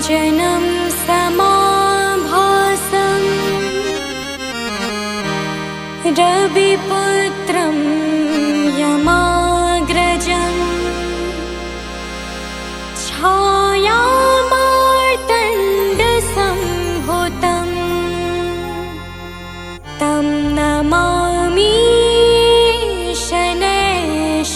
नीलाञ्जनं समाभासं रविपुत्रं यमाग्रजं छायामार्तण्डसम्भूतं तं नमामि शनैश्वरम्।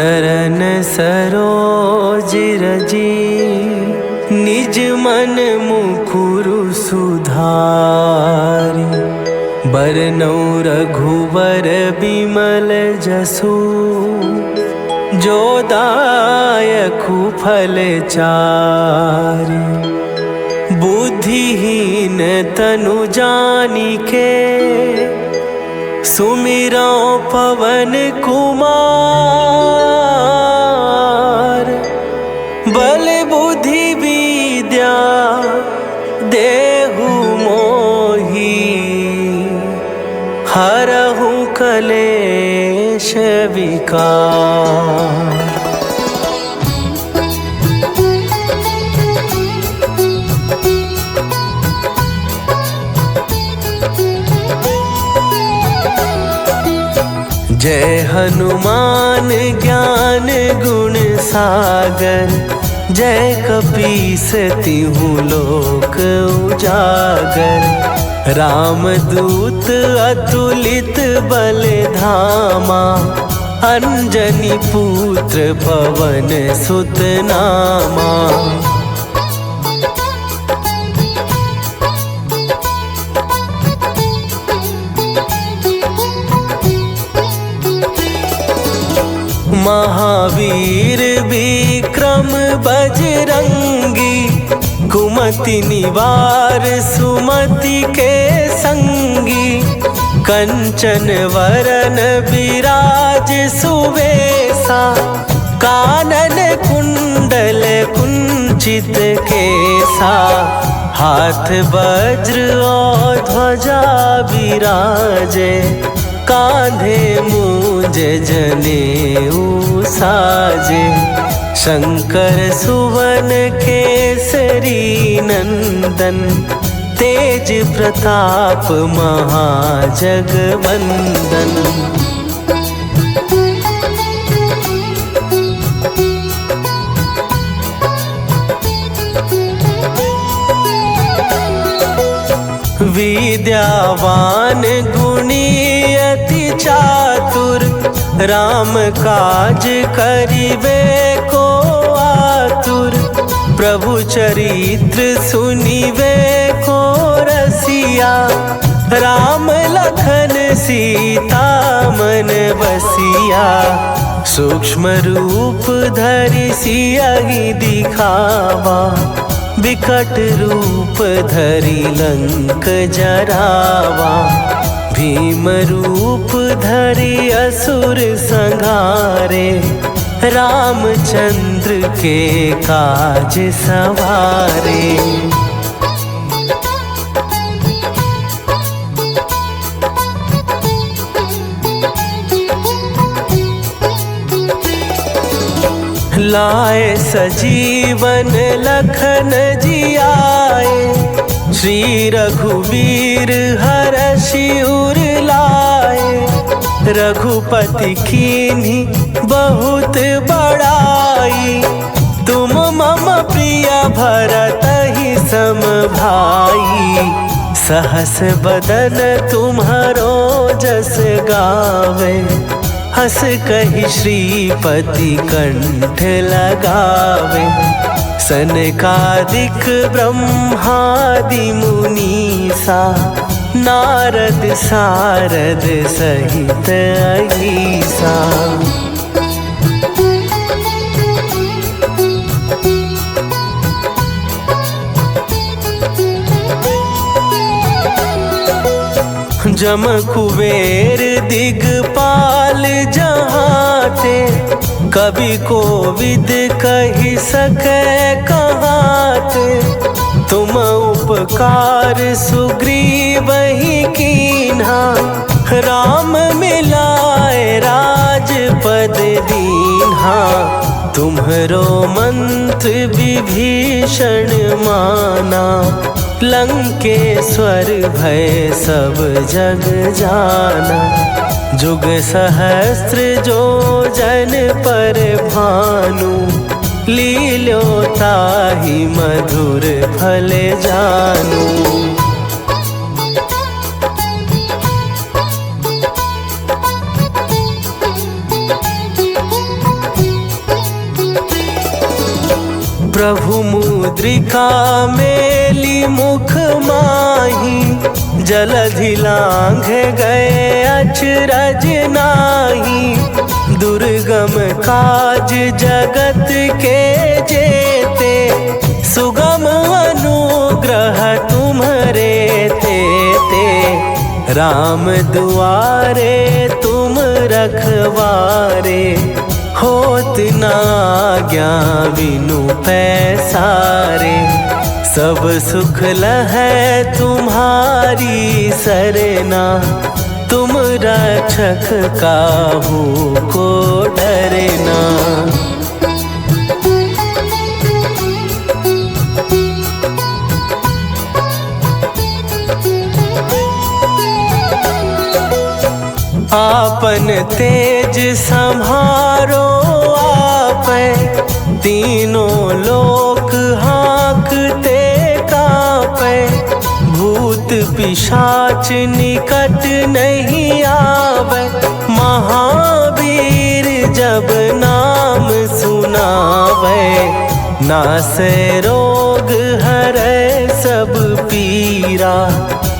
चरण सरोज रजी, निज मन मुकुरु सुधारि। बरनौ रघुवर बिमल जसु, जो दायकु फल चारि। बुद्धिहीन तनु जानिके, सुमिरौ पवन कुमार। बल बुद्धि विद्या देहु मोहि, हरहु कलेश विकार। जय हनुमान ज्ञान गुण सागर, जय कपीस तिहु लोक उजागर। रामदूत अतुलित बल धामा, अंजनी पुत्र पवन सुत नामा। महावीर विक्रम बजरंगी, कुमति निवार सुमति के संगी। कंचन वरन विराज सुवेशा, कानन कुंडल कुंचित केसा। हाथ वज्र और ध्वजा विराजे, कांधे मूंज जनेऊ साजे। शंकर सुवन केसरी नंदन, तेज प्रताप महाजगवंदन। विद्यावान गुणी अति चातुर, राम काज करिबे को आतुर। प्रभु चरित्र सुनिबे को रसिया, राम लखन सीता मन बसिया। सूक्ष्म रूप धरि सियहि दिखावा, विकट रूप धरि लंक जरावा। भीम रूप धरि असुर संहारे, रामचंद्र के काज सवारे। लाए सजीवन लखन जियाए, श्री रघुवीर हरषि उर लाए। रघुपति कीन्ही बहुत बड़ाई, तुम मम प्रिय भरतहि सम भाई। सहस बदन तुम्हरो जस गावे, हस कहि श्रीपति कंठ लगावे। सनकादिक ब्रह्मादि मुनीसा, नारद सारद सहित अहीसा। जम कुबेर दिगपाल जहाते, कवि कोविद कहि सकै कहाते। तुम उपकार सुग्रीवहि कीन्हा, राम मिलाए राजपद दीन्हा। तुम्हरो मंत्र विभीषण माना, लंकेश्वर भय सब जग जाना। जुग सहस्त्र जो जन पर भानु, लील्यो ताहि मधुर फल जानू। प्रभु मुद्रिका मेली मुख माही, जलधि लांघ गए अचरज नाही। दुर्गम काज जगत के जेते, सुगम अनुग्रह तुम्हरे तेते। राम दुआरे तुम रखवारे, होत ना आज्ञा बिनु पैसारे। सब सुख लहै तुम्हारी सरना, तुम रक्षक काहू को डरना। आपन तेज सम्हारो आपै, तीनों लोक हाँकते कांपै। भूत पिशाच निकट नहीं आवे, महावीर जब नाम सुनावे। नासै रोग हरै सब पीरा,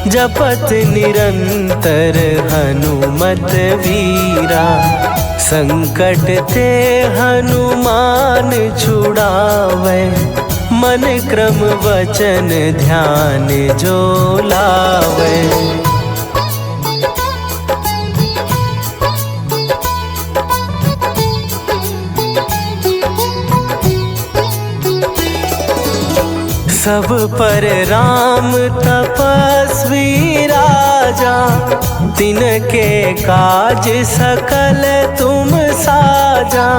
जपत निरंतर हनुमत वीरा। संकट ते हनुमान छुड़ावे, मन क्रम वचन ध्यान जो लावे। सब पर राम तपस्वी राजा, तिनके काज सकल तुम साजा।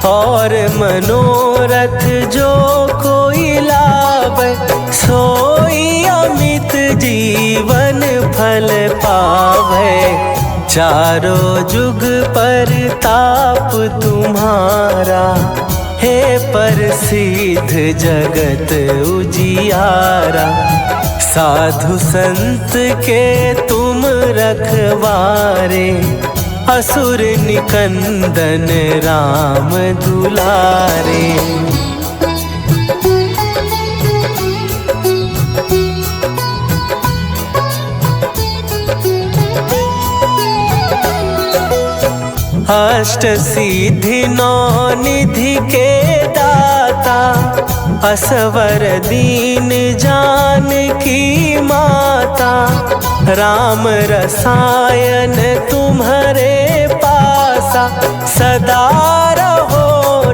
और मनोरथ जो कोई लावे, सोई अमित जीवन फल पावे। चारों जुग पर ताप तुम्हारा, हे प्रसिद्ध जगत उजियारा। साधु संत के तुम रखवारे, असुर निकंदन राम दुलारे। अष्ट सिद्धि नौ निधि के दाता, असवर दीन जानकी माता। राम रसायन तुम्हारे पासा, सदा रहो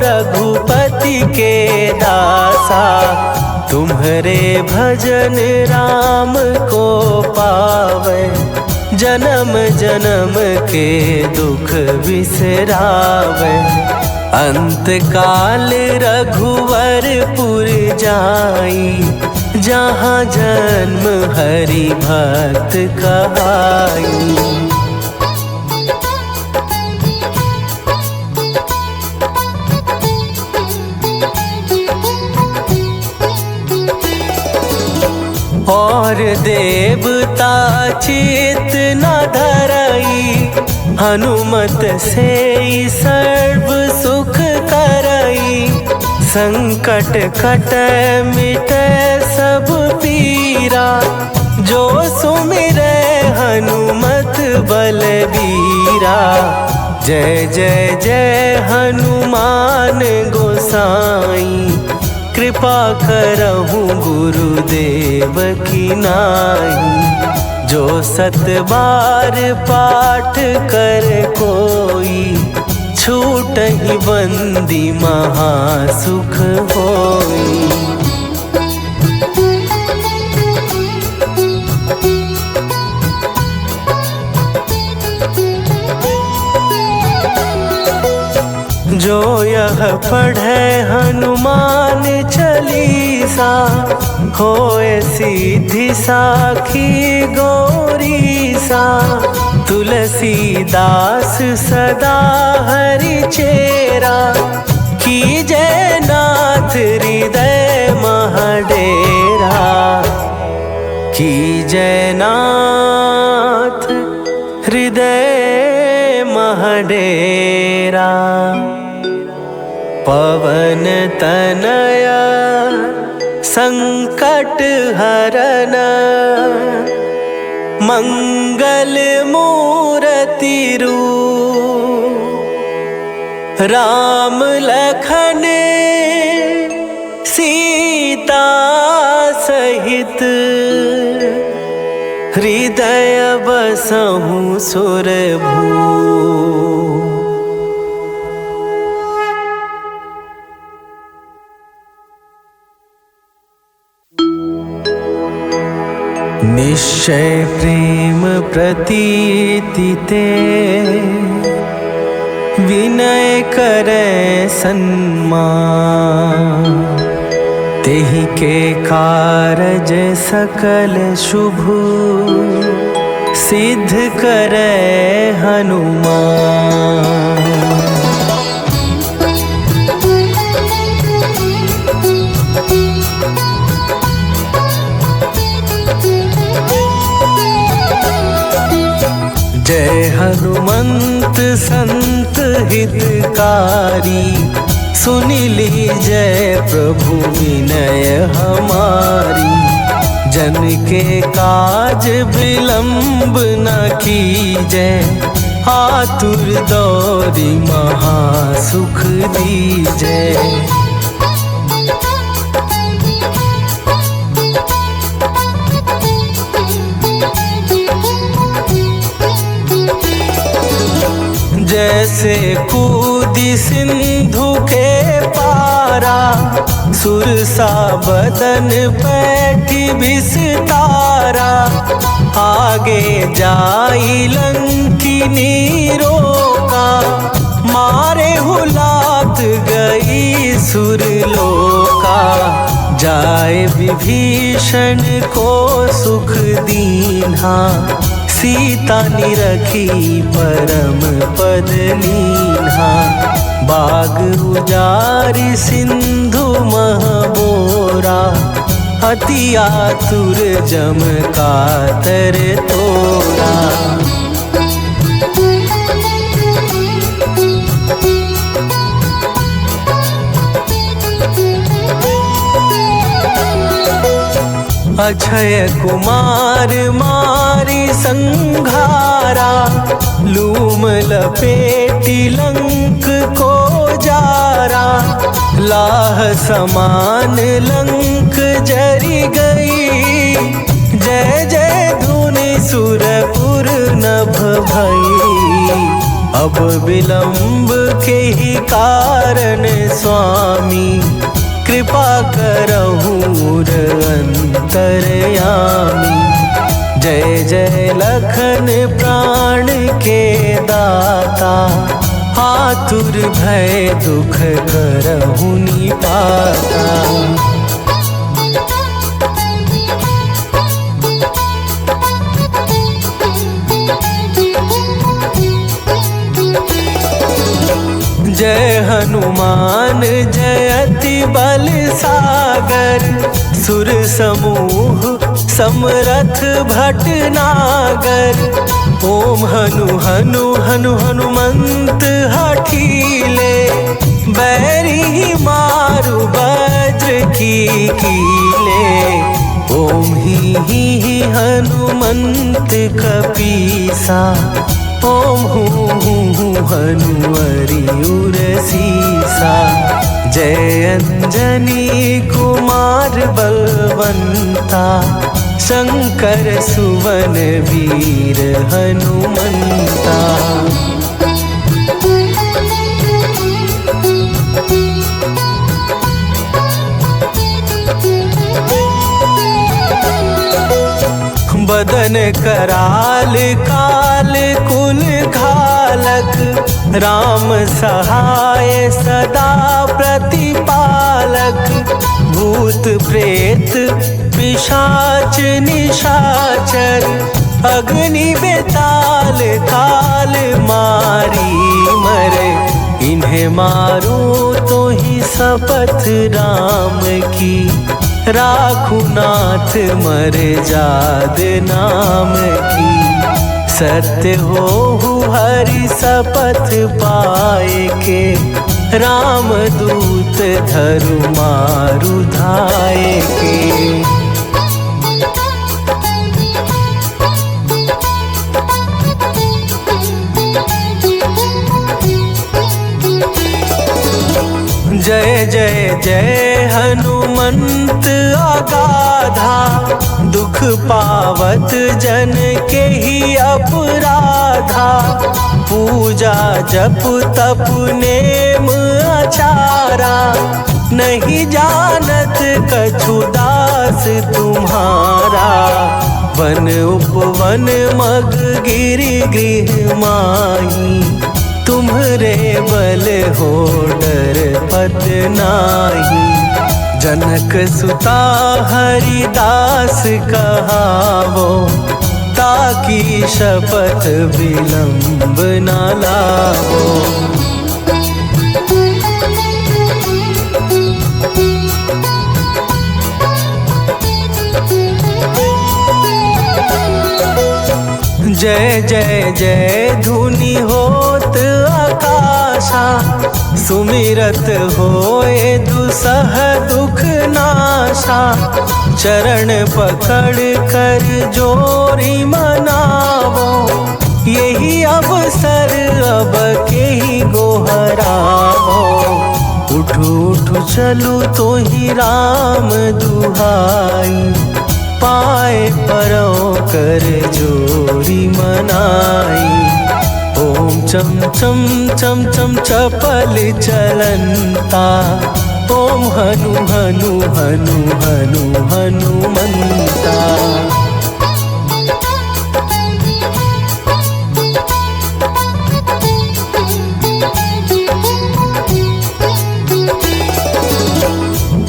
रघुपति के दासा। तुम्हारे भजन राम को पावे, जन्म जन्म के दुख बिसरावे। अंत काल रघुवरपुर जाई, जहाँ जन्म हरि भक्त कहाई। और देवता चित न धरई, हनुमत से सर्व सुख करई। संकट कट मिटे सब पीरा, जो सुमिरै हनुमत बलबीरा। जय जय जय हनुमान गोसाई, कृपा करहु गुरुदेव की नाई। जो सत बार पाठ कर कोई, छूटहि बंदी महासुख होई। जो यह पढ़े हनुमान चालीसा, होए सीधी साखी गौरीसा। तुलसीदास सदा हरि चेरा, कीजय नाथ हृदय महडेरा। कीजय नाथ हृदय महडेरा। पवन तनया संकट हरन मंगल मूर्ति रूप राम लखन सीता सहित हृदय बसहु सुरभू। निश्चय प्रेम प्रतीति ते विनय करे सन्मान। तेहि के कारज सकल शुभ सिद्ध करे हनुमान। जय हनुमंत संत हितकारी सुनि लीजय प्रभु विनय हमारी। जन के काज विलंब न कीजय आतुर दौरी महासुख दीजय। जैसे कूदी सिंधु के पारा सुरसा बदन पैठी विस्तारा। आगे जाई लंकिनी रोका मारे हुलात गई सुरलोका। जाए विभीषण को सुख दीन्हा सीता निरखी परम पद लीन्हा। बाग उजारि सिंधु महबोरा अति आतुर जम कातर तोरा। अक्षय कुमार मारी संघारा लूम लपेटी लंक को जारा। लाह समान लंक जरी गई जय जय धुनि सुरपुर नभ भई। अब विलंब के ही कारण स्वामी कृपा करहु अंतरयामी। जय जय लखन प्राण के दाता आतुर भय दुख करहु निपाता। जय हनुमान जयति बल सागर। सुर समूह समरथ भटनागर। ओम हनु हनु हनु हनुमंत हठीले बैरी मारु वज्र की कीले। ओम ही हनुमंत कपीसा ओम हूँ हनुमरि उर सीसा। जय अंजनी कुमार बलवंता शंकर सुवन वीर हनुमंता। बदन कराल काल कुल घालक राम सहाय सदा प्रतिपालक। भूत प्रेत पिशाच निशाचर अग्नि बेताल काल मारी मरे। इन्हें मारो तो ही शपथ राम की राखू नाथ मर जाद नाम की। सत्य हो हरि शपथ पाए के राम दूत धरु मारु धाय के। जय जय जय हनुमंत अगाधा, दुख पावत जन के ही अपराधा। पूजा जप तप नेम आचारा, नहीं जानत कछु दास तुम्हारा। वन उपवन मग गिरि गृह माही, तुम्हरे बल हो डर पत नाही। जनक सुता हरिदास कहावो, ताकि शपथ विलंब न लावो। जय जय जय धुनि होत आकाशा, सुमिरत होए दुसह दुख नाशा। चरण पकड़ कर जोरी मनावो, यही अवसर अब के ही गोहरावो। उठू उठू चलू तो ही राम दुहाई, पाए परों कर जोरी मनाई। ओम चम चम चम चम चपल चलंता, ओम हनु हनु हनु हनु हनुमंता।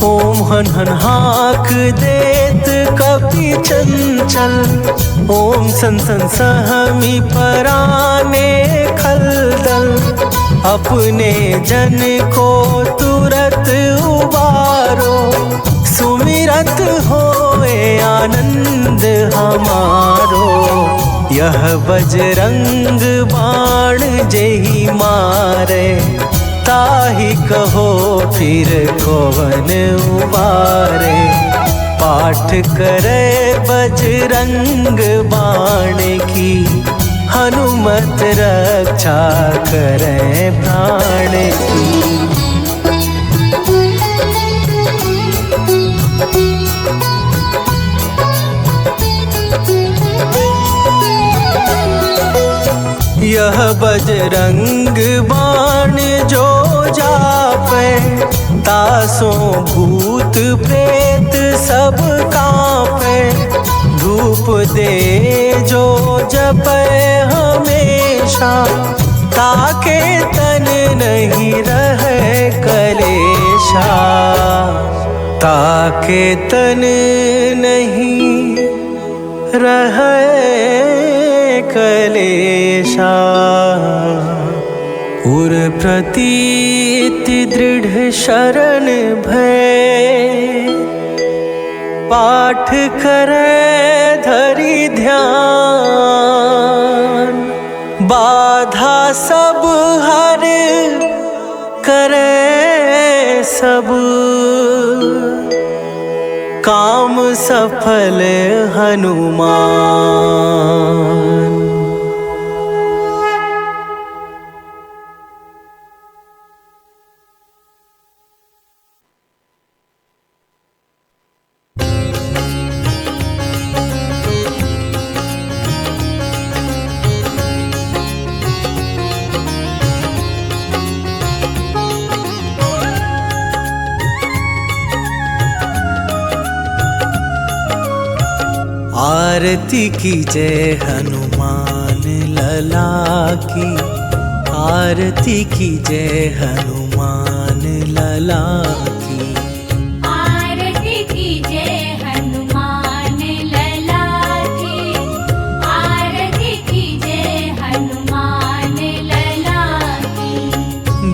ओम हन हन हाक देत कपि चंचल, ओम सन सन सहमी पराने खलदल। अपने जन को तुरत उबारो, सुमिरत होए आनंद हमारो। यह बजरंग बाण जेहि मारे, ताहि कहो फिर कौन उबारे। पाठ करे बजरंग बाण की, हनुमत रक्षा करे प्राण की। यह बजरंग बाण जो जापे, तासों भूत प्रेत सब कांपे। धूप दे जो जपे हमेशा, ताके तन नहीं रहे कलेशा। ताके तन नहीं रहे कलेशा। उर प्रतीति दृढ़ शरण भय, पाठ करे धरि ध्यान। बाधा सब हर करे सब, काम सफल हनुमान। आरती की जय हनुमान लला की, आरती की जय हनुमान लला की। आरती की जय हनुमान लला की, आरती की जय हनुमान लला की।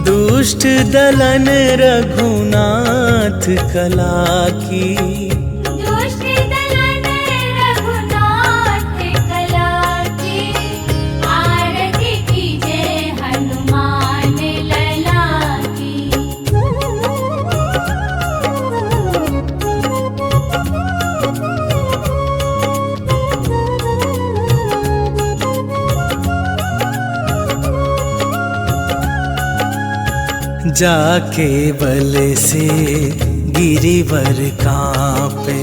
दुष्ट दलन रघुनाथ कला की, आरती की जय हनुमान लला की। जाके बल से गिरिवर कांपे,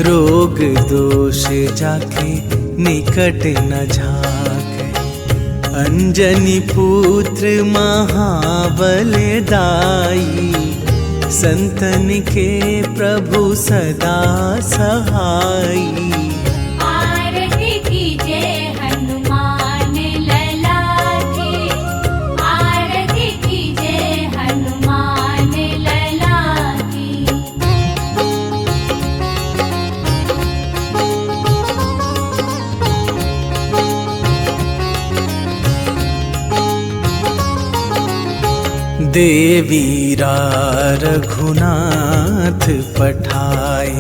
रोग दोष जाके निकट न झाके। अंजनी पुत्र महाबलदाई, संतन के प्रभु सदा सहाई। आरती कीजे हनुमान लला की, आरती कीजे हनुमान लला की। देवीरा रघुनाथ पठाए,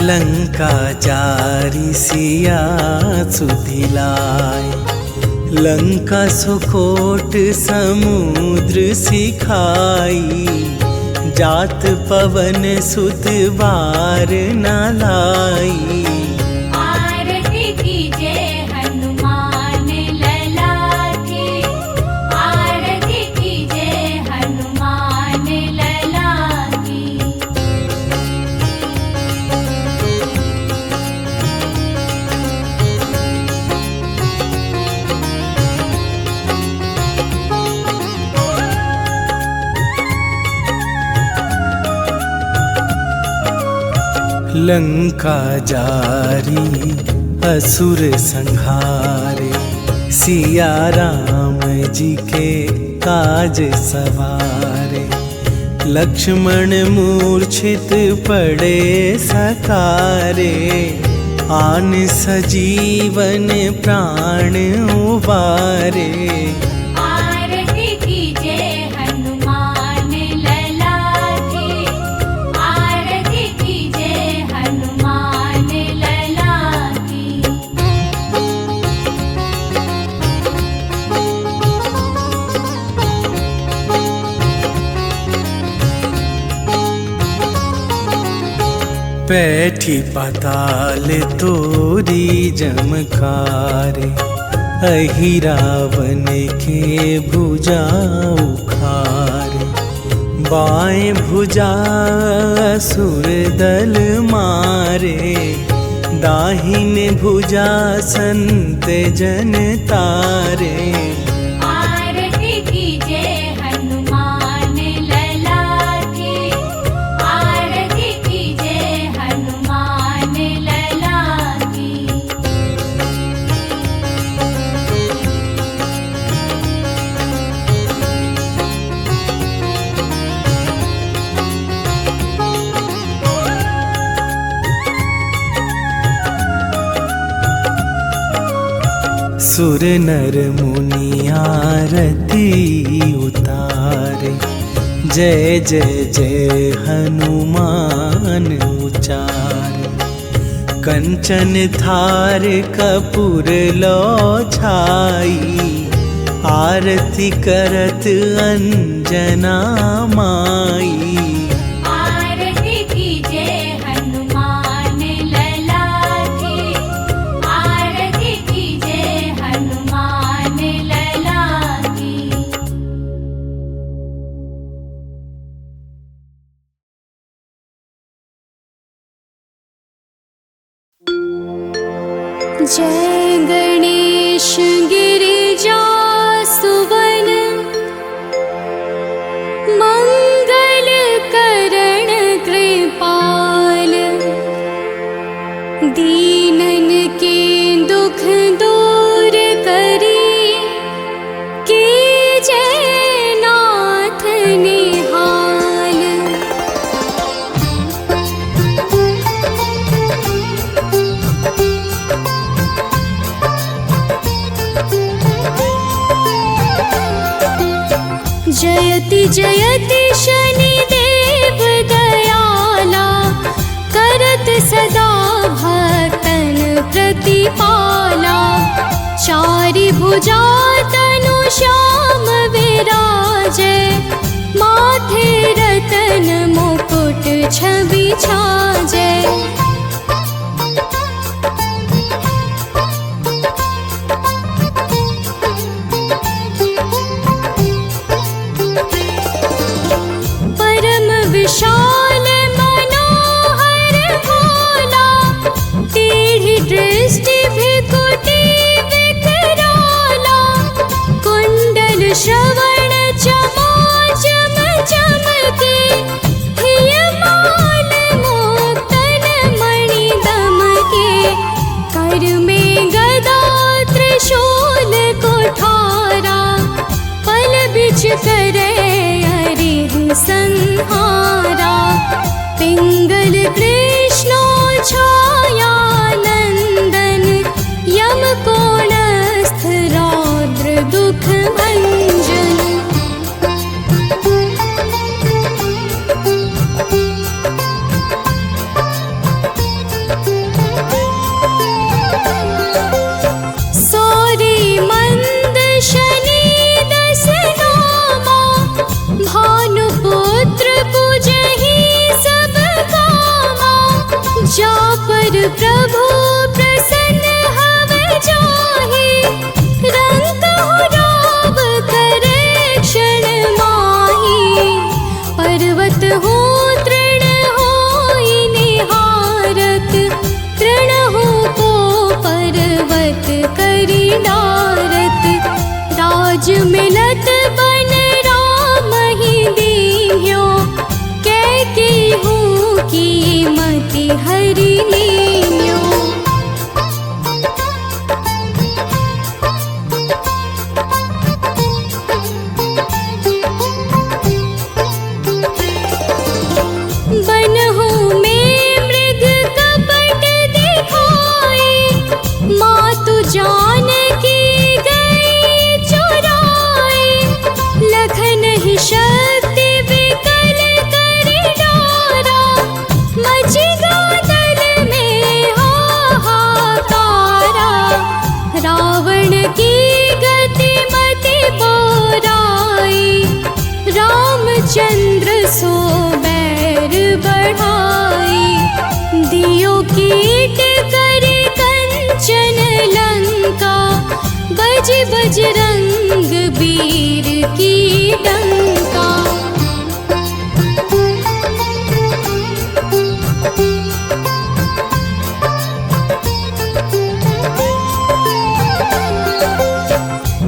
लंका जारी सिया सुधिलाए। लंका सुकोट समुद्र सिखाई, जात पवन सुत बार न लाई। आरती कीजे हनुमान लला की, आरती कीजे हनुमान लला की। लंका जारी असुर संहारे, सिया राम जी के काज सवारे। लक्ष्मण मूर्छित पड़े सकारे, आन सजीवन प्राण उबारे। आरती कीजे हनुमान लला की, आरती कीजे हनुमान लला की। बैठी पाताल तोरी जमकारे, अहि रावण के भुजा उखारे। बाएं भुजा असुर दल मारे, दाहिन भुजा संत जन तारे। आरती कीजे हनुमान लला की, आरती कीजे हनुमान लला की। सुर नर मुनि आरती उतारे, जय जय जय हनुमान उचारे। कंचन थार कपूर लो छाई, आरती करत अंजना माई। आरती कीजे हनुमान लला की, आरती कीजे हनुमान लला की। जय गणेश गिरिजा सुवन, मंगल करण कृपाल। दीनन के दुख दूर करी, कीजय नाथ निहाल। जयति जयति शनिदेव दयाला, करत सदा भक्तन प्रतिपाला। चारि भुजा तनु श्याम विराजे, माथे रतन मुकुट छवि छाजे। संहारा। पिंगल कृष्णो छायानंदन यम कोणस्थ रौद्र दुख भंजन। सौरी मंद शनि दस नामा भानुपुत्र पूजहि सब कामा। जा पर प्रभु प्रसन्न हव जाहि रंकहु राव करे क्षण माहि। पर्वत हो तृण होई निहारत तृणहु को पर्वत करि डारत। राज मिलत बन राम ही दीन्ह्यो कैकेयी की मति हरि लीन्यो। बनहु में मृग कपट दिखाए मातु जानकी गई चुराए। लखन ही शक्ति विकल करि डारा मचि गादल में हाहाकारा। रावण की गति मति बोराई रामचंद्र सो बैर बढ़ाई। दियो कीट करि कंचन लंका बज बजरंग वीर की डंका।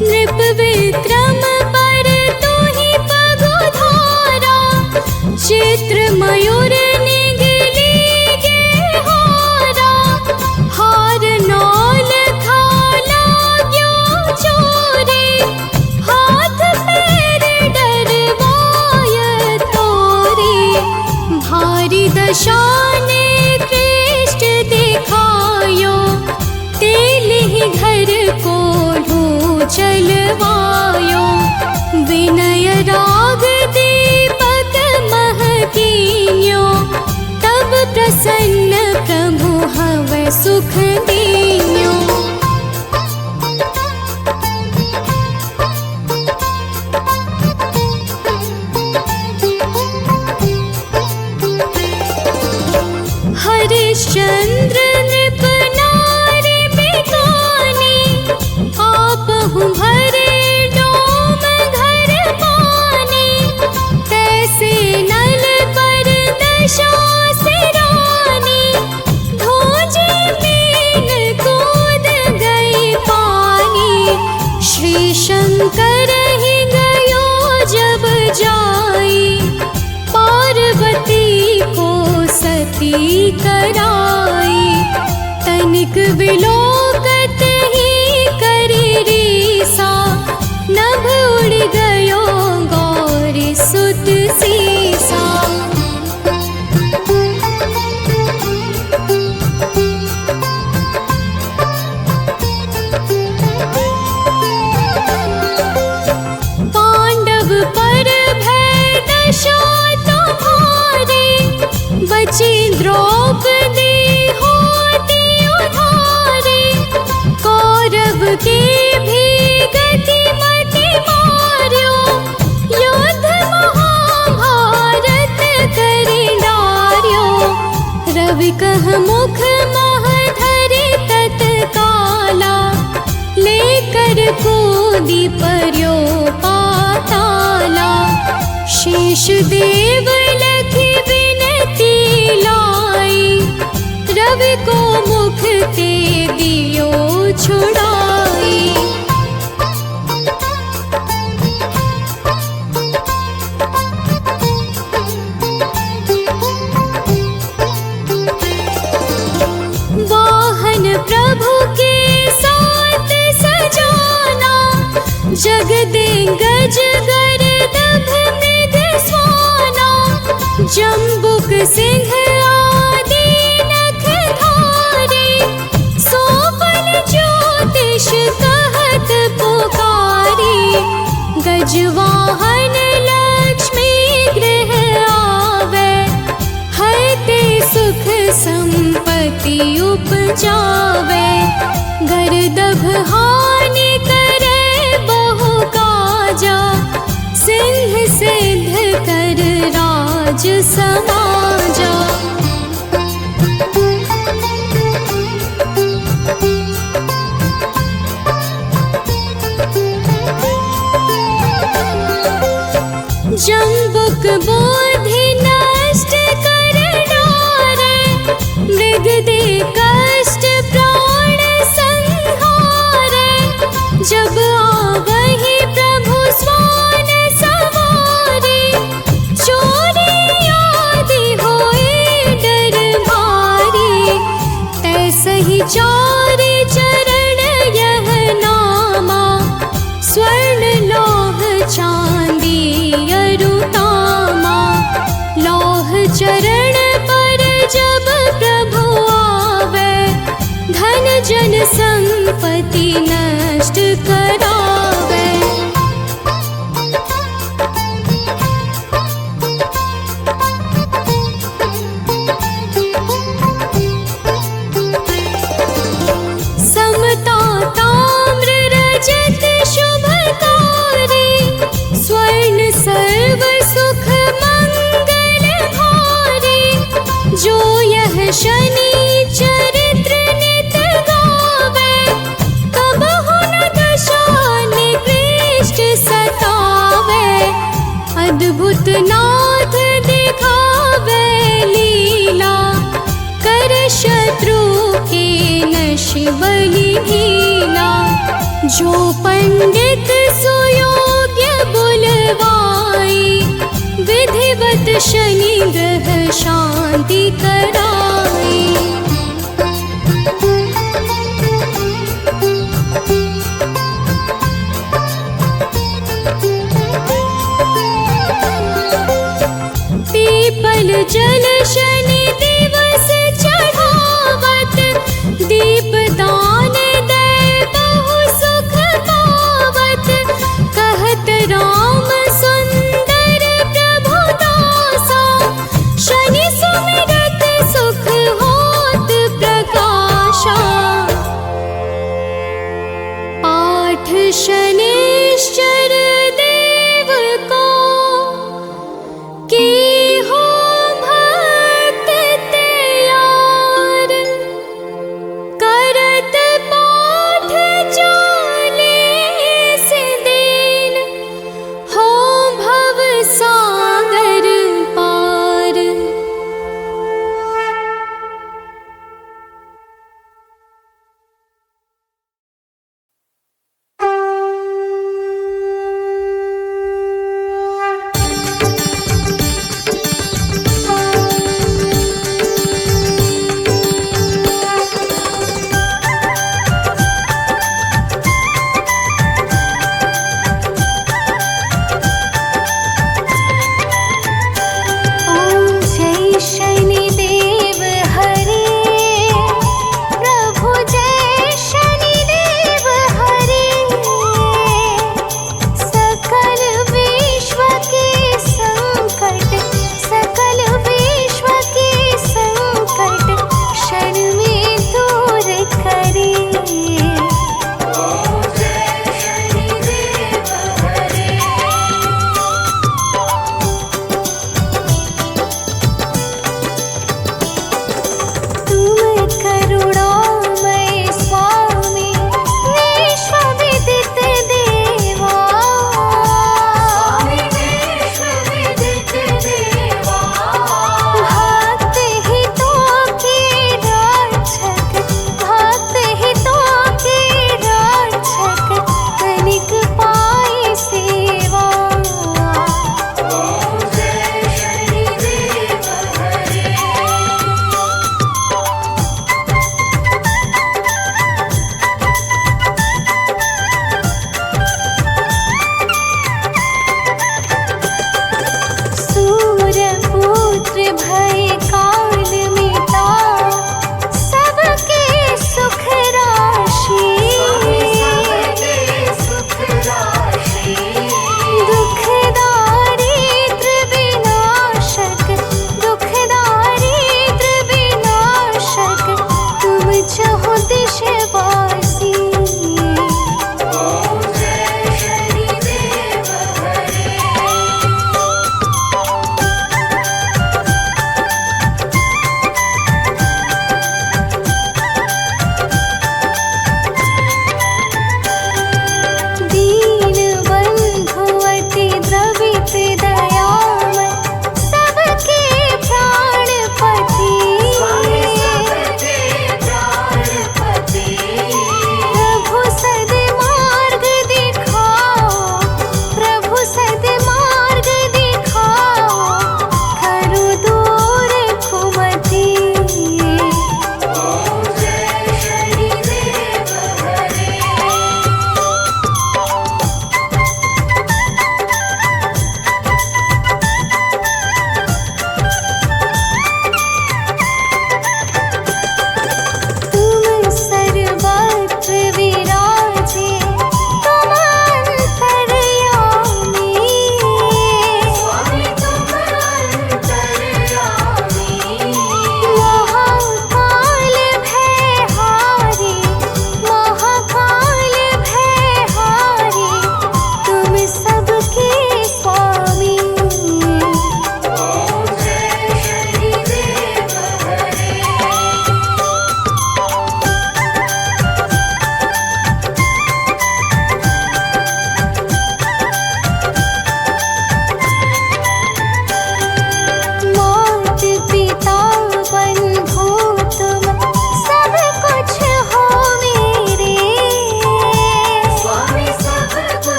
नृप विक्रम पर तुहि पगुधारा चित्र मयूर निगली गे हारा। हार नौल खाला ग्यो चोरी हाथ पैर डरवाय तोरी। भारी दशाने कृष्ट दिखायो तेलिहि घर को चलवायो। विनय राग दीपक महकीन्यो तब प्रसन्न प्रभु हव सुख दीन्यो। हरिश्चंद्र नृप नारी बिकानी आपहु भरे डोम घर पानी। तैसे नल पर दशा सिरानी धोजे मीन कूद गई पानी। श्री शंकर ही गयो जब जाई पार्वती को सती कराई। तनिक विलोकत ही करि रीसा नभ उड़ गयो गौरी सुत सीसा। पांडव पर भय दशा तुम्हारी बची द्रौपदी होती उधारी। कौरव की भी गति मति मार्यो युद्ध महाभारत करि डार्यो। रवि कह मुख मह धरि तत्काला लेकर कूदी पर्यो पाताला। शेष देव लखि विनती लाई रवि को मुख ते दियो छुड़ाई। वाहन प्रभु के साथ सजाना जग दे गज गर्दभ मृग स्वाना। सिंह आदि नखधारी, सोपन ज्योतिष कहत पुकारी। गजवाहन लक्ष्मी गृह आवे, हरते सुख संपत्ति उपजावे। गर्दभ हानि करे बहु काजा, सिंह सिद्ध कर राज समाजा। जम्बुक बोधि नष्ट कर डारे, मृग दे कष्ट प्राण संहारे। जब आवहि प्रभु स्वान सवारी, चोरी आदि होए डर भारी। तैसहि चारि चरण यह नामा, स्वर्ण लौह चांदी अरुतामा। लौह चरण पर जब प्रभु आवे, धन जन संपत्ति नष्ट करावे। समता ताम्र रजत शुभकारी, स्वर्ण सर्व सुख मंगल भारी। जो यह शनि चरित्र नित गावे, कबहु न दशा निकृष्ट सतावे। अद्भुत नाथ दिखावे लीला, कर शत्रु के नश बलि ढीला। जो पंडित सुयोग्य बुलवाई, विधिवत शनि ग्रह शांति कराई। पीपल जल शनि दिवस चढ़ावत, दीप दान दे बहु सुख पावत। कहत राम सुंदर प्रभु दासा, शनि सुमिरत सुख होत प्रकाशा। पाठ शनिश्चर देव को, की हो भय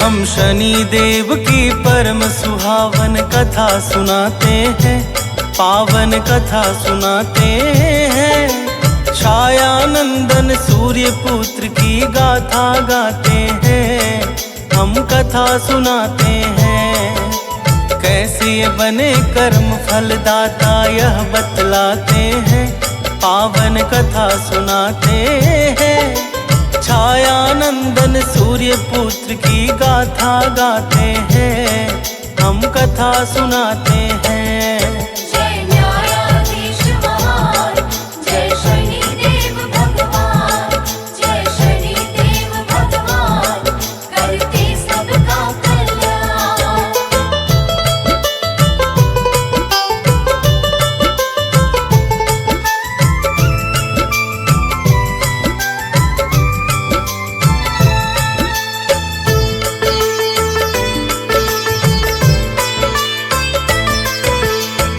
हम शनि देव की परम सुहावन कथा सुनाते हैं, पावन कथा सुनाते हैं। छाया नंदन सूर्य पुत्र की गाथा गाते हैं, हम कथा सुनाते हैं। कैसे बने कर्म फलदाता यह बतलाते हैं, पावन कथा सुनाते हैं। छाया नंदन सूर्य पुत्र की गाथा गाते हैं, हम कथा सुनाते हैं। जय न्यायाधीश महान, जय शनिदेव भगवान, जय शनिदेव भगवान, करते सबका कल्याण।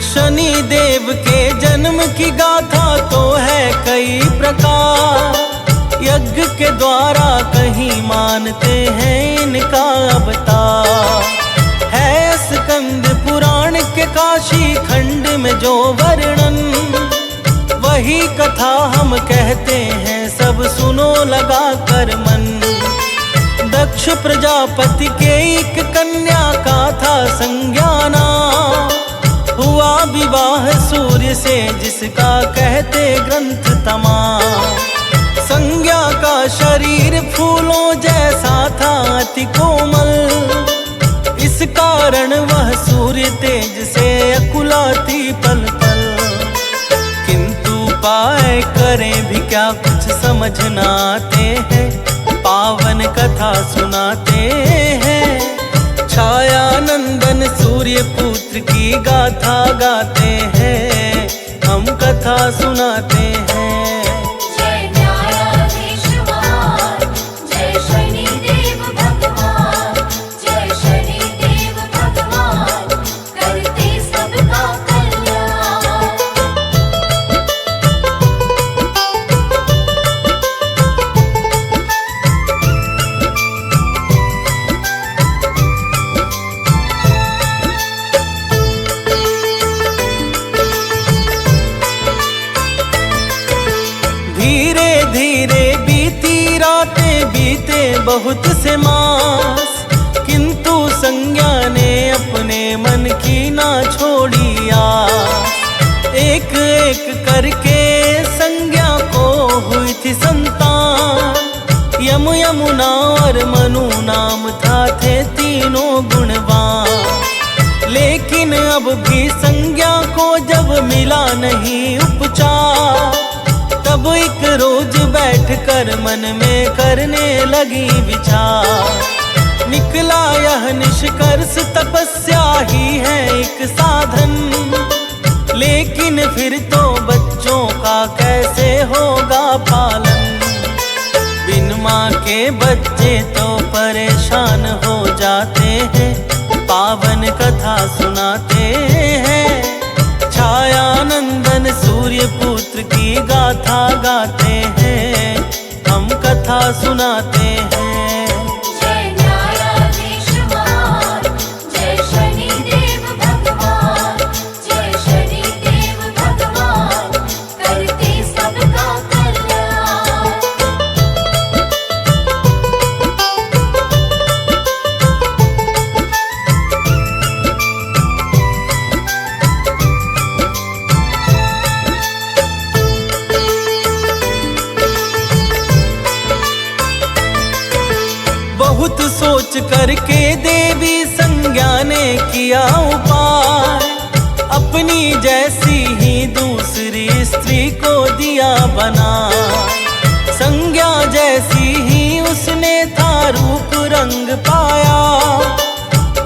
शनि देव के जन्म की गाथा तो है कई प्रकार, यज्ञ के द्वारा कहीं मानते हैं इनका अवतार। है स्कंद पुराण के काशी खंड में जो वर्णन, वही कथा हम कहते हैं सब सुनो लगा कर मन। दक्ष प्रजापति के एक कन्या का था संज्ञाना, हुआ विवाह सूर्य से जिसका कहते ग्रंथ तमाम। संज्ञा का शरीर फूलों जैसा था अति कोमल, इस कारण वह सूर्य तेज से अकुलाती पल पल। किंतु उपाय करें भी क्या कुछ समझ न आते हैं, पावन कथा सुनाते हैं। छाया नंदन सूर्य पुत्र की गाथा गाते हैं, हम कथा सुनाते हैं। जय न्यायाधीश महान, जय शनिदेव भगवान, जय शनिदेव भगवान, करते सबका कल्याण। धीरे धीरे बीती रातें बीते बहुत से मास, किंतु संज्ञा ने अपने मन की ना छोड़ी आस। एक एक करके संज्ञा को हुई थी संतान, यम यमुना और मनु नाम था थे तीनों गुणवान। लेकिन अब भी संज्ञा को जब मिला नहीं उपचार, तब एक रोज बैठकर मन में करने लगी विचार। निकला यह निष्कर्ष तपस्या ही है एक साधन, लेकिन फिर तो बच्चों का कैसे होगा पालन। बिन माँ के बच्चे तो परेशान हो जाते हैं, पावन कथा सुनाते हैं। छाया नंदन सूर्य पुत्र की गाथा गाते हैं, हम कथा सुनाते हैं। जय न्यायाधीश महान, जय शनिदेव भगवान, जय शनिदेव भगवान, करते सबका कल्याण। बहुत सोच करके देवी संज्ञा ने किया उपाय, अपनी जैसी ही दूसरी स्त्री को दिया बना। संज्ञा जैसी ही उसने था रूप रंग पाया,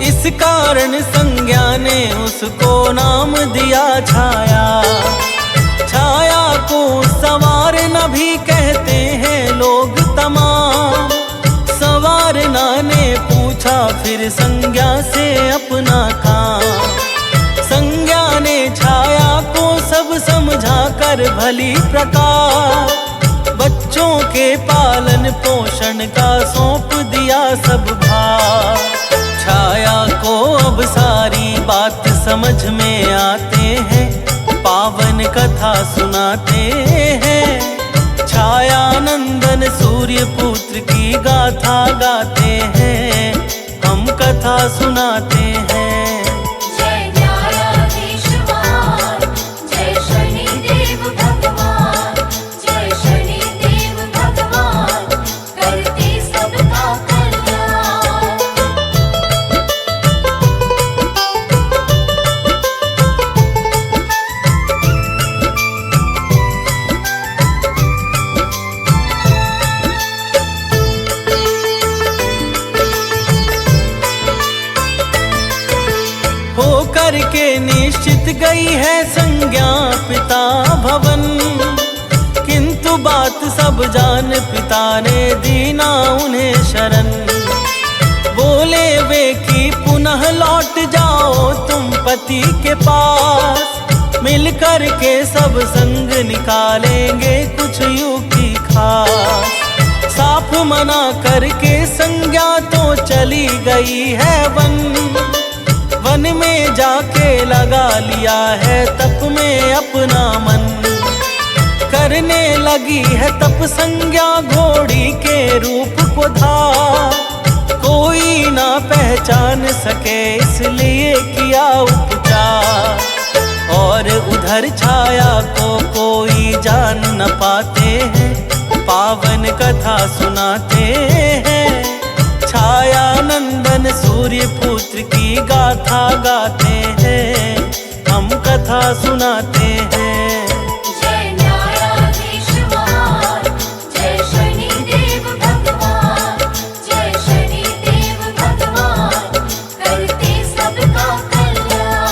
इस कारण संज्ञा ने उसको नाम दिया छाया। छाया को संवारना भी कहते हैं लोग तमाम। संवारना ने पूछा फिर संज्ञा से अपना काम। संज्ञा ने छाया को सब समझा कर भली प्रकार, बच्चों बच्चों के पालन पोषण का सौंप दिया सब भार। छाया को अब सारी बात समझ में आते हैं, पावन कथा सुनाते हैं। छाया नंदन सूर्य पुत्र की गाथा गाते हैं, हम कथा सुनाते हैं। जय न्यायाधीश महान, जय शनिदेव भगवान, जय शनिदेव भगवान, करते सबका कल्याण। होकर के निश्चित गई है संज्ञा पिता भवन, किंतु बात सब जान पिता ने दीना उन्हें शरण। बोले वे कि पुनः लौट जाओ तुम पति के पास, मिलकर के सब संग निकालेंगे कुछ युक्ति खास। साफ मना करके संज्ञा तो चली गई है वन, वन में जाके लगा लिया है तप में अपना मन। करने लगी है तप संज्ञा घोड़ी के रूप को धार, कोई ना पहचान सके इसलिए किया उपचार। और उधर छाया को कोई जान न पाते हैं, पावन कथा सुनाते हैं। छाया नंदन सूर्य पुत्र की गाथा गाते हैं, हम कथा सुनाते हैं। जय न्यायाधीश महान, जय शनिदेव भगवान, जय शनिदेव भगवान, करते सबका कल्याण।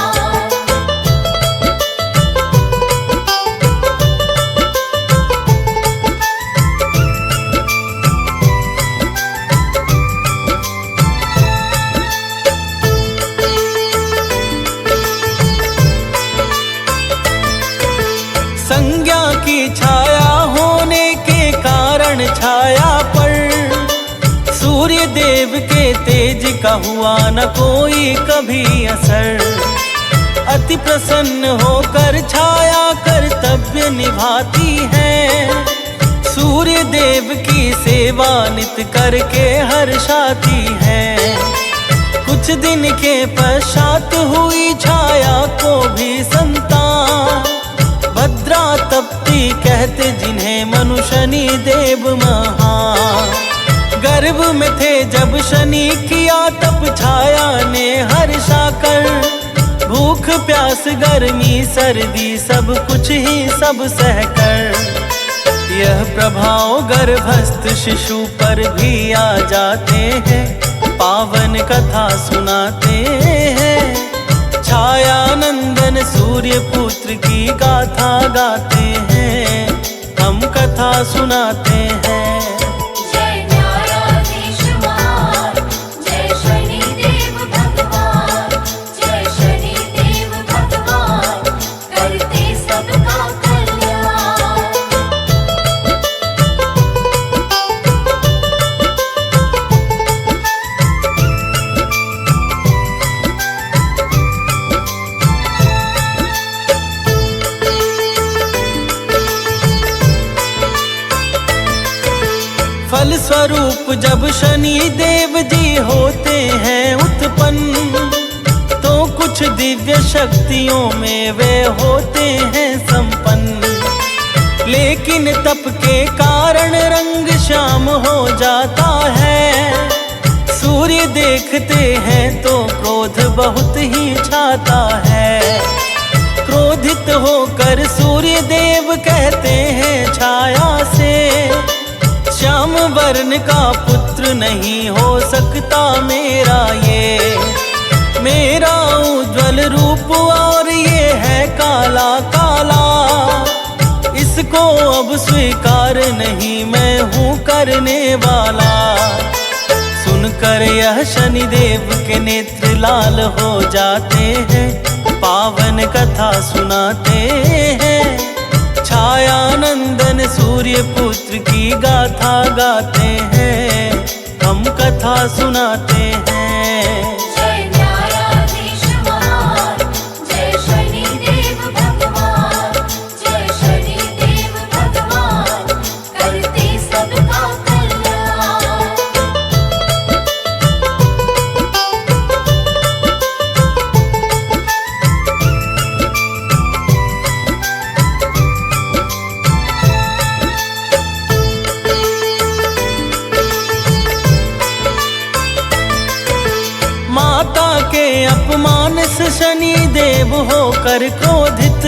संज्ञा की छाया होने के कारण छाया पर सूर्य देव के तेज का हुआ न कोई कभी असर। अति प्रसन्न होकर छाया कर्तव्य निभाती है, सूर्य देव की सेवा नित करके हर्षाती है। कुछ दिन के पश्चात हुई छाया को भी संतान, भद्रा तप्ती कहते जिन्हें मनु शनि देव महान। गर्भ में थे जब शनि किया तप छाया ने हर्षा कर, भूख प्यास गर्मी सर्दी सब कुछ ही सब सहकर। यह प्रभाव गर्भस्थ शिशु पर भी आ जाते हैं, पावन कथा सुनाते हैं। छाया नंदन सूर्य पुत्र की गाथा गाते हैं, हम कथा सुनाते हैं। जय न्यायाधीश महान, जय शनिदेव भगवान, जय शनिदेव भगवान, करते सबका कल्याण। फल स्वरूप जब शनि देव जी होते हैं उत्पन्न, तो कुछ दिव्य शक्तियों में वे होते हैं संपन्न। लेकिन तप के कारण रंग श्याम हो जाता है, सूर्य देखते हैं तो क्रोध बहुत ही छाता है। क्रोधित होकर सूर्य देव कहते हैं छाया से, श्याम वर्ण का पुत्र नहीं हो सकता मेरा ये। मेरा उज्ज्वल रूप और ये है काला काला, इसको अब स्वीकार नहीं मैं हूँ करने वाला। सुनकर यह शनिदेव के नेत्र लाल हो जाते हैं, पावन कथा सुनाते हैं। छायानंदन सूर्य पुत्र की गाथा गाते हैं, हम कथा सुनाते हैं। जय न्यायाधीश महान, जय शनिदेव भगवान, जय शनिदेव भगवान, करते सबका कल्याण। माता के अपमान से शनि देव होकर क्रोधित,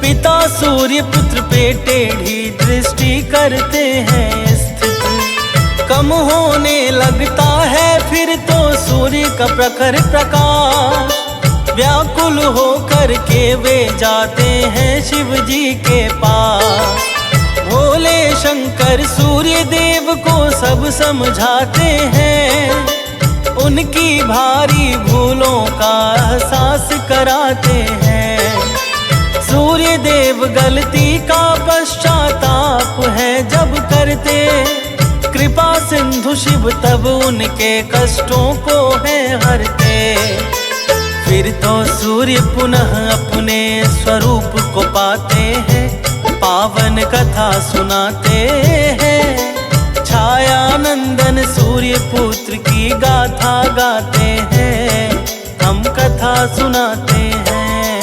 पिता सूर्य पुत्र पे टेढ़ी दृष्टि करते हैं स्थित। कम होने लगता है फिर तो सूर्य का प्रखर प्रकाश, व्याकुल होकर के वे जाते हैं शिव जी के पास। भोले शंकर सूर्य देव को सब समझाते हैं, उनकी भारी भूलों का एहसास कराते हैं। सूर्य देव गलती का पश्चाताप है जब करते, कृपा सिंधु शिव तब उनके कष्टों को है हरते। फिर तो सूर्य पुनः अपने स्वरूप को पाते हैं, पावन कथा सुनाते हैं। छायानंदन सूर्य पुत्र की गाथा गाते हैं, हम कथा सुनाते हैं।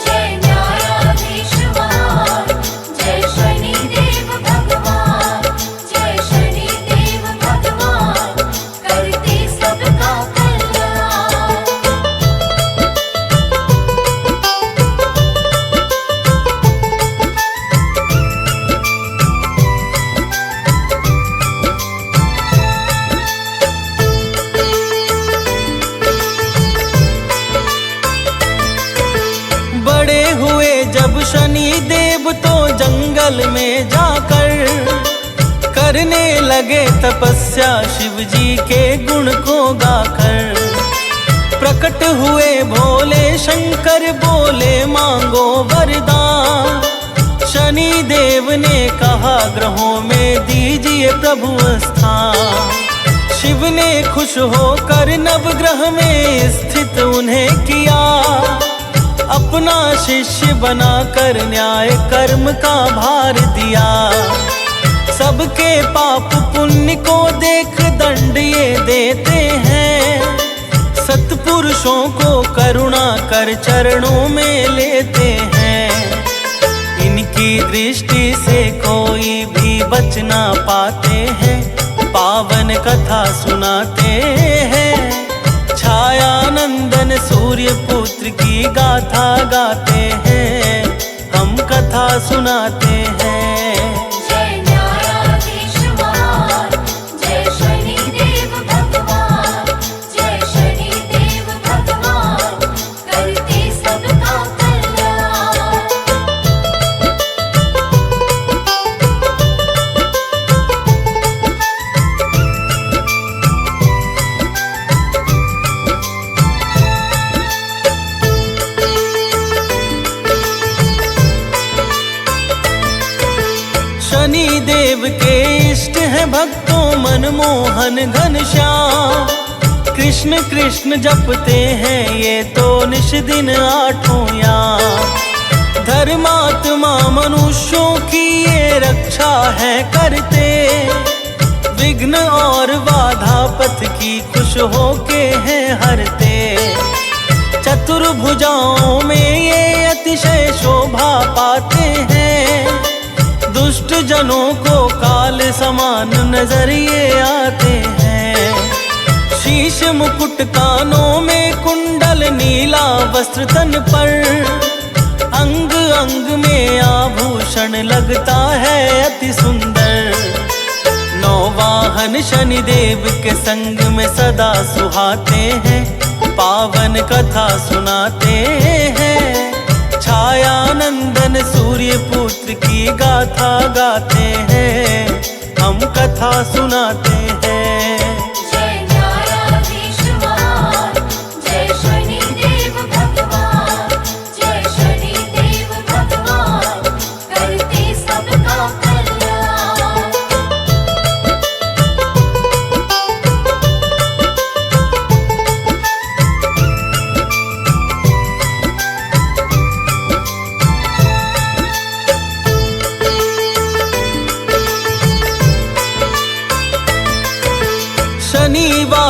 जय न्यायाधीश महान, जय शनिदेव भगवान, जय शनिदेव भगवान, करते सबका कल्याण। बड़े हुए जब शनि देव तो जंगल में जाकर, करने लगे तपस्या शिव जी के गुण को गाकर। प्रकट हुए भोले शंकर बोले मांगो वरदान, शनि देव ने कहा ग्रहों में दीजिए प्रभु स्थान। शिव ने खुश होकर नवग्रह में स्थित उन्हें किया, अपना शिष्य बनाकर न्याय कर्म का भार दिया। सबके पाप पुण्य को देख दंड ये देते हैं, सत्पुरुषों को करुणा कर चरणों में लेते हैं। इनकी दृष्टि से कोई भी बच ना पाते हैं, पावन कथा सुनाते हैं। छायानंदन सूर्य पुत्र की गाथा गाते हैं, हम कथा सुनाते हैं। जय न्यायाधीश महान, जय शनिदेव भगवान, जय शनिदेव भगवान, करते सबका कल्याण। शनि देव के इष्ट हैं भक्तों मनमोहन घनश्याम, कृष्ण कृष्ण जपते हैं ये तो निश दिन आठों याम। धर्मात्मा मनुष्यों की ये रक्षा है करते, विघ्न और बाधा पथ की खुश होके हैं हरते। चतुर्भुजाओं में ये अतिशय शोभा पाते हैं, दुष्ट जनों को काल समान नजर ये आते हैं। शीश मुकुट कानों में कुंडल नीला वस्त्र तन पर, अंग अंग में आभूषण लगता है अति सुंदर। नौ वाहन शनि देव के संग में सदा सुहाते हैं, पावन कथा सुनाते हैं। छायानंदन सूर्य पुत्र की गाथा गाते हैं, हम कथा सुनाते हैं। जय न्यायाधीश महान, जय शनिदेव भगवान, जय शनिदेव भगवान,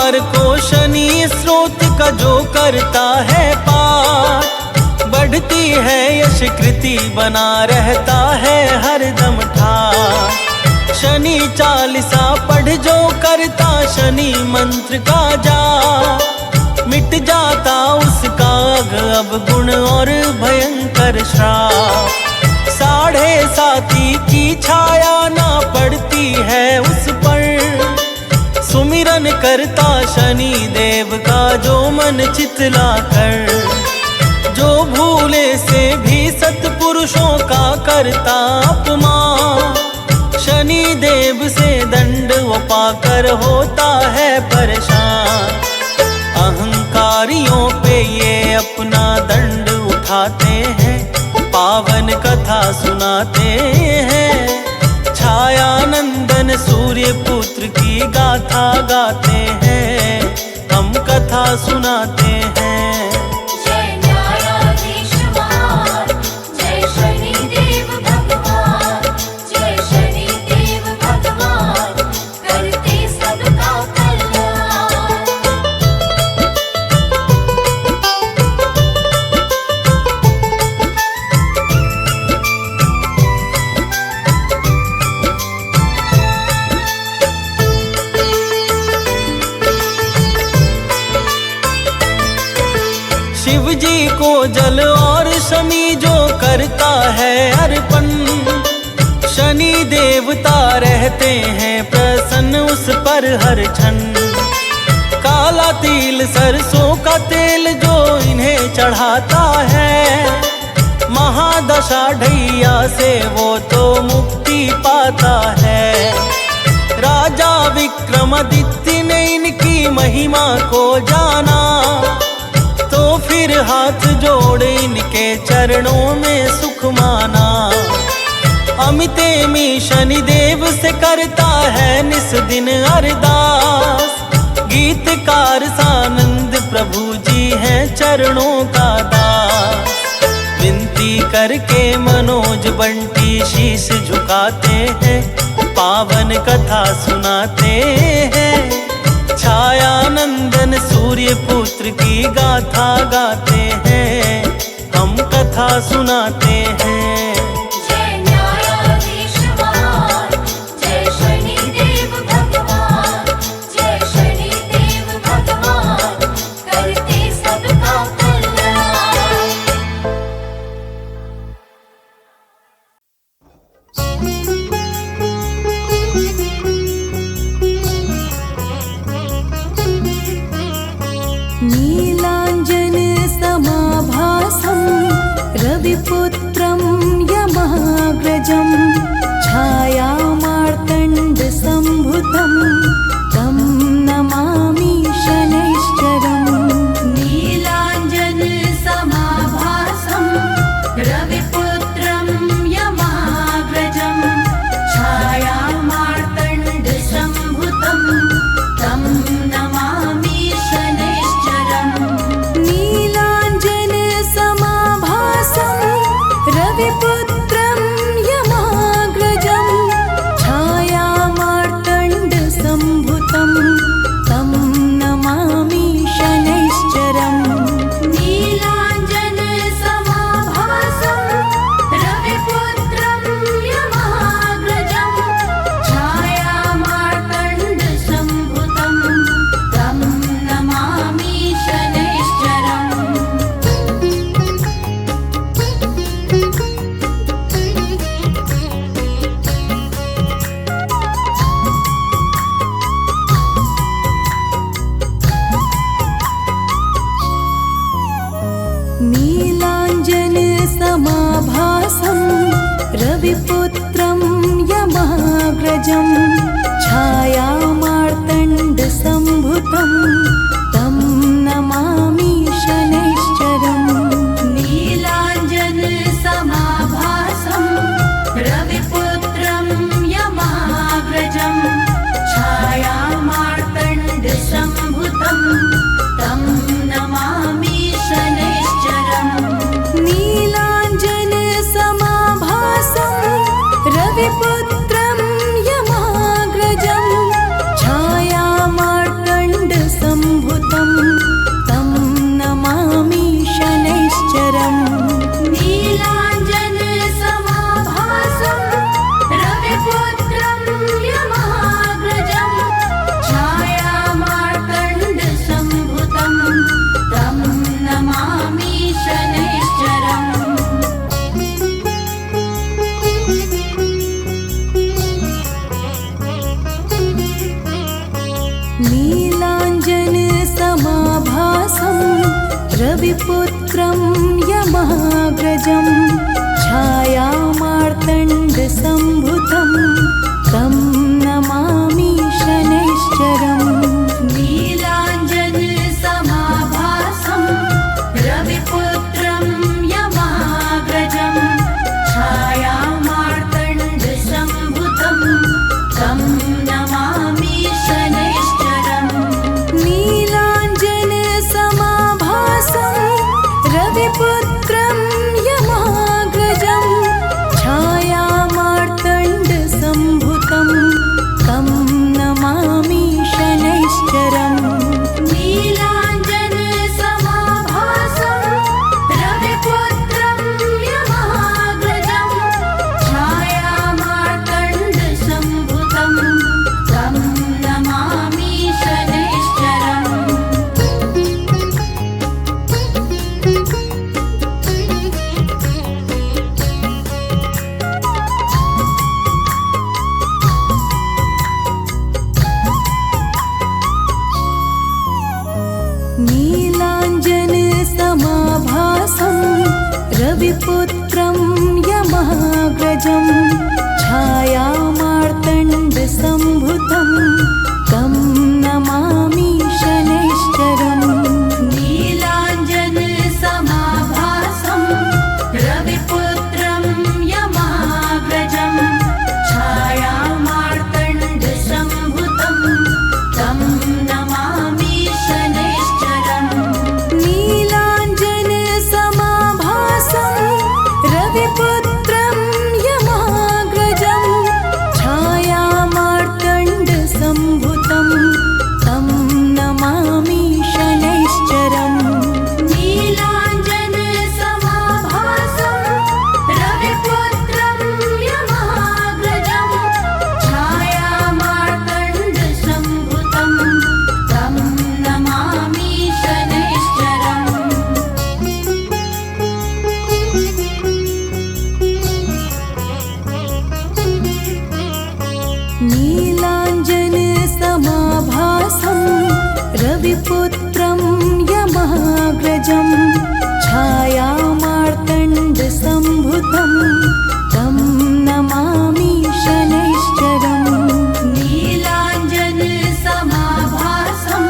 सोमवार को शनि स्रोत का जो करता है पाठ, बढ़ती है यश कृति बना रहता है हरदम ठाठ। शनि चालीसा पढ़ जो करता शनि मंत्र का जाप, मिट जाता उसका अब गुण और भयंकर श्राप। 7.5 की छाया ना पड़ती है उस पर, सुमिरन करता शनि देव का जो मन चितला कर। जो भूले से भी सत्पुरुषों का करता अपमान, शनि देव से दंड वो पाकर होता है परेशान। अहंकारियों पे ये अपना दंड उठाते हैं, पावन कथा सुनाते हैं। छाया नंदन सूर्य पुत्र की गाथा गाते हैं, हम कथा सुनाते हैं। जय न्यायाधीश महान, जय शनि देव भगवान, जय शनि देव भगवान, करते सबका कल्याण। शिव जी को जल और शमी जो करता है अर्पण, शनि देवता रहते हैं प्रसन्न उस पर हर क्षण। काला तिल सरसों का तेल जो इन्हें चढ़ाता है, महादशा ढैया से वो तो मुक्ति पाता है। राजा विक्रमादित्य ने इनकी महिमा को जाना, तो फिर हाथ जोड़ इनके चरणों में सुख माना। अमितेमी शनि देव से करता है निस दिन अरदास, गीतकार सानंद प्रभु जी हैं चरणों का दास। विनती करके मनोज बंटी शीश झुकाते हैं, पावन कथा सुनाते हैं। छाया नंदन सूर्य पुत्र की गाथा गाते हैं, हम कथा सुनाते हैं। जय न्यायाधीश महान, जय शनि देव भगवान, जय शनि देव भगवान, करते सबका कल्याण। नीलाञ्जन समाभासं रविपुत्रं यमाग्रजं, छायामार्तण्डसम्भुतं तं नमामि शनैश्चरम्। नीलाञ्जन समाभासं रविपुत्रं यमाग्रजं, छायामार्तण्डसम्भुतं तं नमामि शनैश्चरम्। नीलाञ्जन समाभासं रविपुत्रं यमाग्रजं, छायामार्तण्डसम्भुतं तं नमामि शनैश्चरम्। नीलाञ्जन समाभासं रविपुत्रं यमाग्रजं, छायामार्तण्डसम्भुतं तं नमामि शनैश्चरम्। नीलाञ्जन समाभासं रविपुत्रं यमाग्रजं, छायामार्तण्डसम्भुतं तं नमामि शनैश्चरम्। नीलाञ्जन समाभासं रविपुत्रं यमाग्रजं, छायामार्तण्डसम्भुतं तं नमामि शनैश्चरम्। नीलाञ्जन समाभासं रविपुत्रं यमाग्रजं, छायामार्तण्डसम्भुतं सम्भुतं तं नमामि शनैश्चरम् नीलाञ्जनसमाभासं रविपुत्रं यमाग्रजं छायामार्तण्डसम्भुतं तं नमामि शनैश्चरम् नीलाञ्जनसमाभासं रविपुत्रं यमाग्रजं छायामार्तण्डसम्भुतं तं नमामि शनैश्चरम् नीलाञ्जनसमाभासं रविपुत्रं यमाग्रजं छायामार्तण्डसम्भुतं तं नमामि शनैश्चरम् नीलाञ्जनसमाभासं रविपुत्रं यमाग्रजं छायामार्तण्डसम्भुतं तं नमामि शनैश्चरम् नीलाञ्जनसमाभासं रविपुत्रं यमाग्रजं छायामार्तण्डसम्भुतं तं नमामि शनैश्चरम् नीलाञ्जनसमाभासं रविपुत्रं यमाग्रजं छायामार्तण्डसम्भुतं तं नमामि शनैश्चरम् नीलाञ्जनसमाभासं रविपुत्रं यमाग्रजं छायामार्तण्डसम्भुतं तं नमामि शनैश्चरम् नीलाञ्जनसमाभासं रविपुत्रं यमाग्रजं छायामार्तण्डसम्भुतं तं नमामि शनैश्चरम् नीलाञ्जनसमाभासं रविपुत्रं यमाग्रजं छायामार्तण्डसम्भुतं तं नमामि शनैश्चरम् नीलाञ्जनसमाभासं रविपुत्रं यमाग्रजं छायामार्तण्डसम्भुतं तं नमामि शनैश्चरम् नीलाञ्जनसमाभासं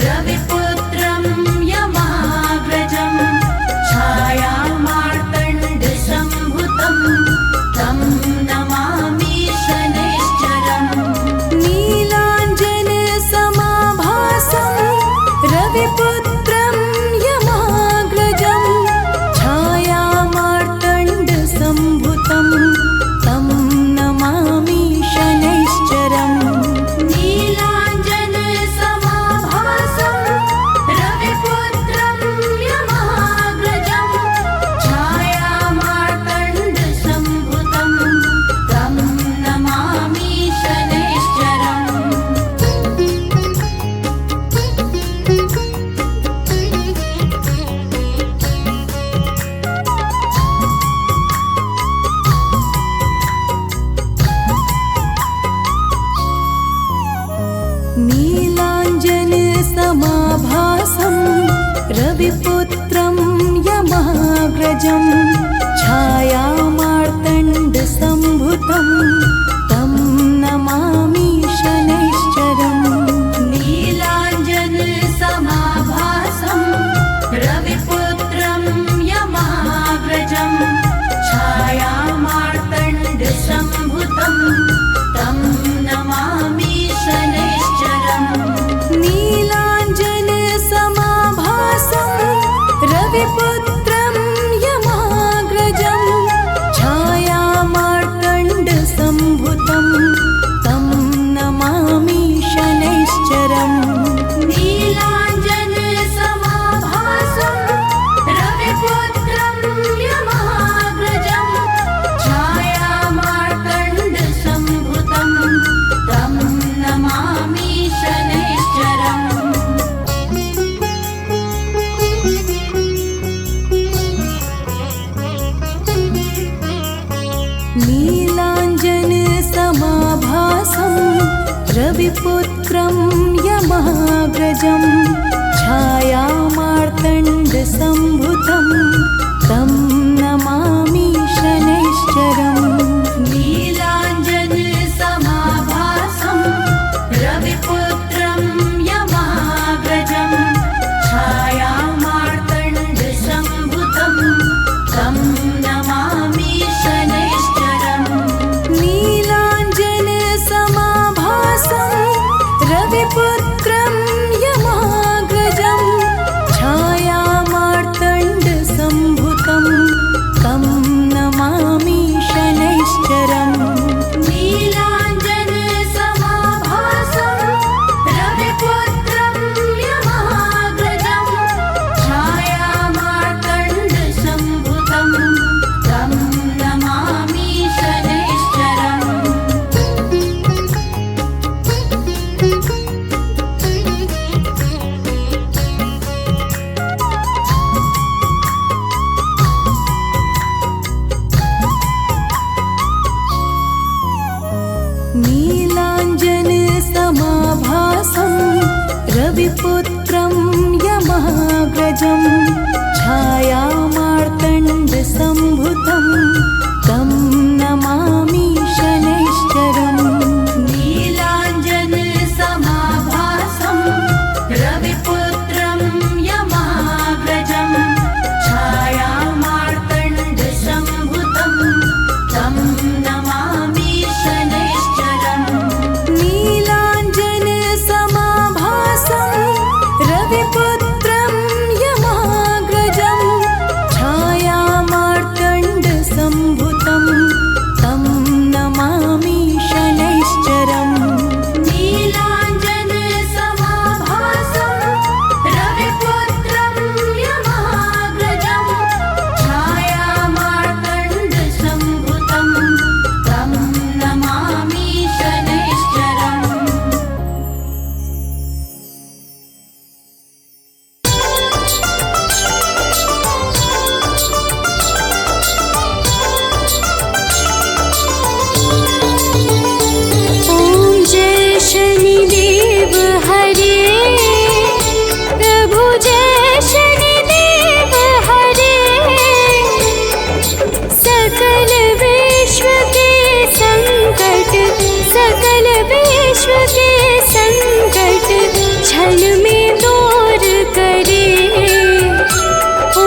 रविपुत्रं यमाग्रजं छायामार्तण्डसम्भुतं तं नमामि शनैश्चरम् नीलाञ्जनसमाभासं रविपुत्रं यमाग्रजं छायामार्तण्डसम्भुतं तं नमामि शनैश्चरम् नीलाञ्जनसमाभासं रविपुत्रं यमाग्रजं छायामार्तण्डसम्भुतं तं नमामि शनैश्चरम् नीलाञ्जनसमाभासं रविपुत्रं यमाग्रजं छायामार्तण्डसम्भुतं तं नमामि शनैश्चरम् नीलाञ्जनसमाभासं रविपुत्रं यमाग्रजं छायामार्तण्डसम्भुतं तं नमामि शनैश्चरम् नीलाञ्जनसमाभासं रविपुत्रं यमा महागजं छायामार्तण्डसम्भुतं तं नमामि शनैश्चरम् नीलाञ्जनसमाभासं रविपुत्रं यमाग्रजं छायामार्तण्डसम्भुतं तं नमामि शनैश्चरम् नीलाञ्जनसमाभासं रविपुत्रं यमाग्रजं छायामार्तण्डसम्भुतं तं नमामि शनैश्चरम् नीलाञ्जनसमाभासं रविपुत्रं यमाग्रजं छायामार्तण्डसम्भुतं तं नमामि शनैश्चरम् नीलाञ्जनसमाभासं रविपुत्रं यमाग्रजं छायामार्तण्डसम्भुतं तं नमामि शनैश्चरम् नीलाञ्जनसमाभासं रविपुत्रं यमाग्रजं छायामार्तण्डसम्भुतं तं नमामि शनैश्चरम् नीलाञ्जनसमाभासं रविपुत्रं यमाग्रजं छायामार्तण्डसम्भुतं तं नमामि शनैश्चरम् नीलाञ्जनसमाभासं रविपुत्रं यमाग्रजं छायामार्तण्डसम्भुतं तं नमामि शनैश्चरम् ॐ जय शनिदेव हरे प्रभु जय शनिदेव हरे सकल विश्व के संकट क्षण में दूर करे ॐ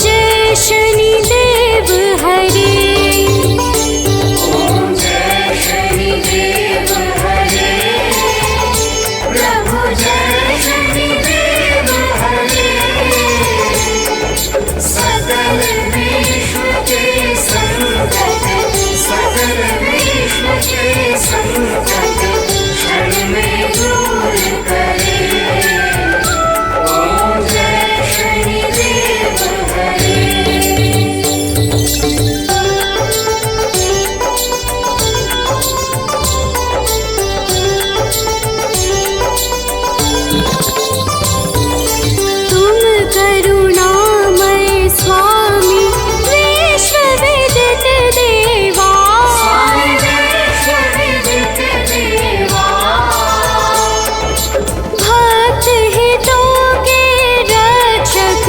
जय शनिदेव हरे प्रभु जय शनिदेव हरे सकल विश्व के संकट क्षण में दूर करे ॐ जय शनिदेव हरे तुम करुणामय स्वामी विश्वविदित देवा भक्त हितों के रक्षक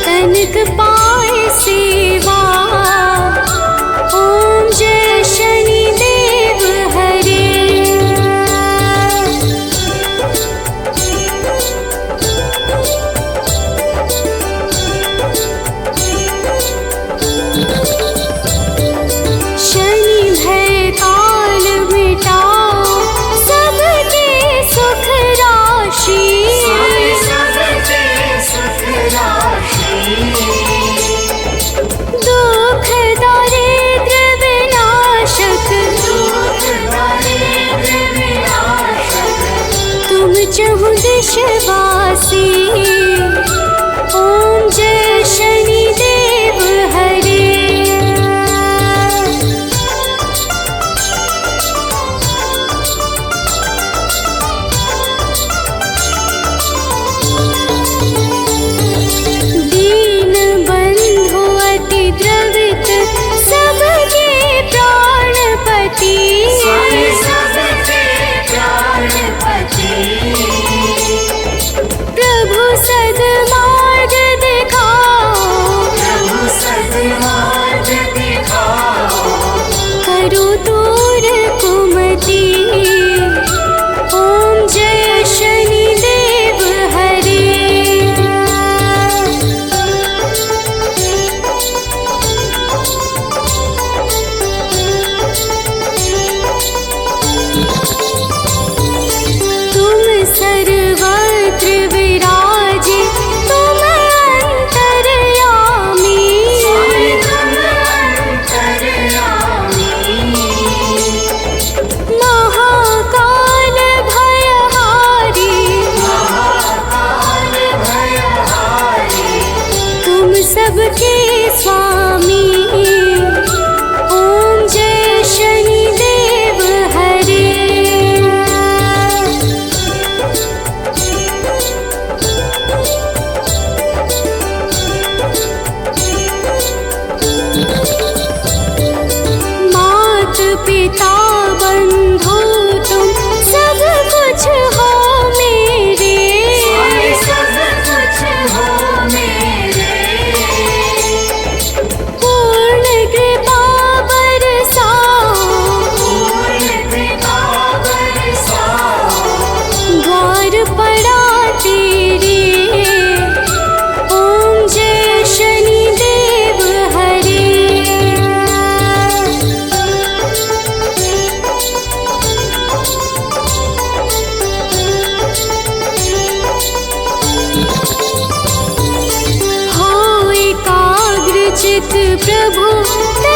तनिक पाए सेवा ॐ जय शनिदेव हरे शनि भय काल मिटाओ सबके सुख राशि दुख दारिद्र विनाशक तुम चहु दिशवासी ॐ जय शनिदेव हरे दीन बंधु अति द्रवित सबके प्राणपति प्रभु